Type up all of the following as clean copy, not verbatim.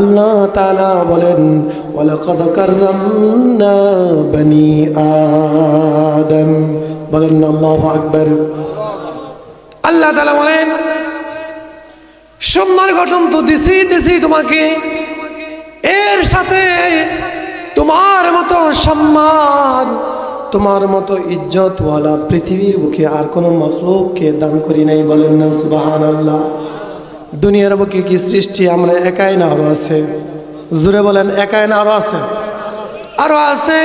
আল্লাহ তাআলা বলেন ওয়ালাকাদ কাররামনা বনি আদম, বলেন আল্লাহু আকবার। আল্লাহ তাআলা বলেন সুন্দর গঠন তো দিছি তোমাকে, এর সাথে তোমার মতো সম্মান, তোমার মতো ইজ্জতওয়ালা পৃথিবীর বুকে আর কোনো মাখলুককে দান করি নাই, বলেন না সুবহানাল্লাহ। দুনিয়ার বুকে কি সৃষ্টি আমরা একাই না আরো আছে? জোরে বলেন একাই না আরো আছে? আরো আছে।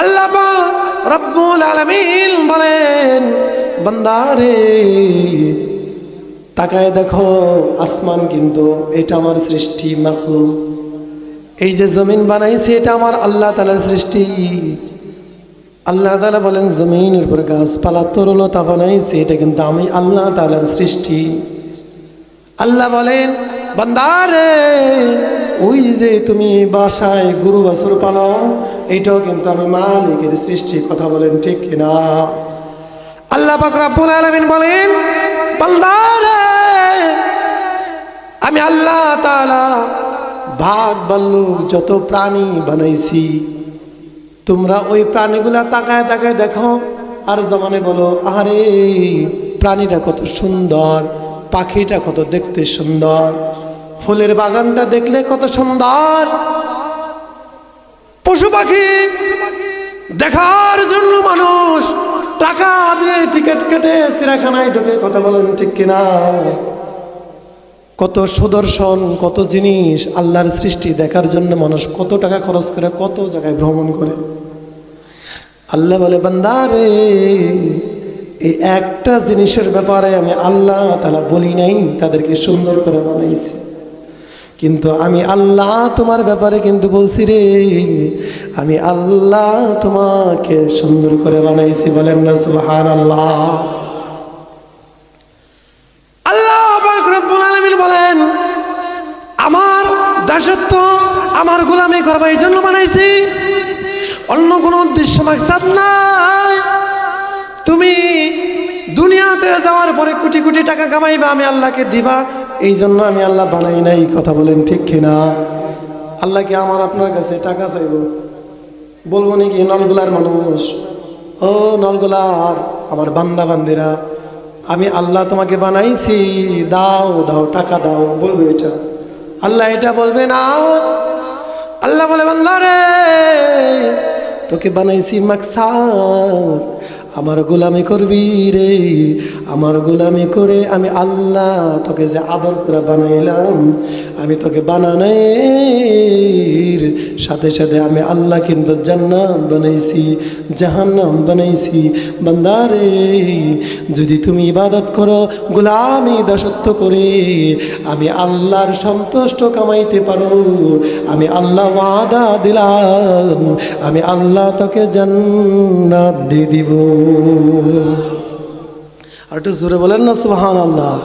আল্লাহ পাক রব্বুল আলামিন বলেন বান্দারে তাকায় দেখো আসমান, কিন্তু এটা আমার সৃষ্টি মাখলুক। এই যে জমিন বানাইছে এটা আমার আল্লাহ তাআলার সৃষ্টি। আল্লাহ তাআলা বলেন জমিনের উপর গাছপালা তরুলতা বানাইছে, এটা কিন্তু আমি আল্লাহ তাআলার সৃষ্টি। আল্লাহ বলেন বান্দারে ওই যে তুমি বাসায় গরু বাছুর পালো, এটাও কিন্তু আমি মালিকের সৃষ্টি। কথা বলেন ঠিক কিনা? আল্লাহ পাক রব্বুল আলামিন বলেন বান্দারে আমি আল্লাহ তাআলা ভাগ ভাল্লুক যত প্রাণী বানাইছি, তোমরা ওই প্রাণীগুলা তাকায় তাকায় দেখো আর জমানে বলো আরে প্রাণীটা কত সুন্দর, পাখিটা কত দেখতে সুন্দর, ফুলের বাগানটা দেখলে কত সুন্দর। পশু পাখি দেখার জন্য মানুষ টাকা দিয়ে টিকিট কেটে চিড়িয়াখানায় ঢুকে। কথা বলেন ঠিক কিনা? কত সুদর্শন কত জিনিস আল্লাহর সৃষ্টি দেখার জন্য মানুষ কত টাকা খরচ করে কত জায়গায় ভ্রমণ করে। আল্লাহ বলে বান্দারে এই একটা জিনিসের ব্যাপারে আমি আল্লাহ তাআলা বলি নাই তাদেরকে সুন্দর করে বানাইছি, কিন্তু আমি আল্লাহ তোমার ব্যাপারে কিন্তু বলছি রে, আমি আল্লাহ তোমাকে সুন্দর করে বানাইছি। বলেন না সুবহানাল্লাহ। আল্লাহ পাক রব্বুল আলামিন বলেন আমার দাসত্ব আমার গোলামি করবা এই জন্য বানাইছি, অন্য কোনো উদ্দেশ্য মাকসাদ নাই। তুমি দুনিয়াতে যাওয়ার পরে কোটি কোটি টাকা কামাইবা, আমি আল্লাহকে দিবা, এই জন্য আমি আল্লাহ বানাই নাই। কথা বলেন ঠিক কিনা? আল্লাহ কি আমার আপনার কাছে টাকা চাইব? বলবো নাকি নলগোলার মানুষ, ও নলগোলার আমার বান্দা বান্দিরা, আমি আল্লাহ তোমাকে বানাইছি, দাও দাও টাকা দাও, বলবে এটা? আল্লাহ এটা বলবে না। আল্লাহ বলে বান্দারে তোকে বানাইছি মাকসাদ আমার গোলামি করবি রে, আমার গোলামি করে আমি আল্লাহ তোকে যে আদর করে বানাইলাম, আমি তোকে বানানোর সাথে সাথে আমি আল্লাহ কিন্তু জান্নাত বানাইছি, জাহান্নাম বানাইছি। বান্দারে যদি তুমি ইবাদত করো, গোলামি দাসত্ব করে আমি আল্লাহর সন্তুষ্ট কামাইতে পারো, আমি আল্লাহ ওয়াদা দিলাম আমি আল্লাহ তোকে জান্নাত দিয়ে দিব। আর একটু জোরে বলেন না সুবহানাল্লাহ।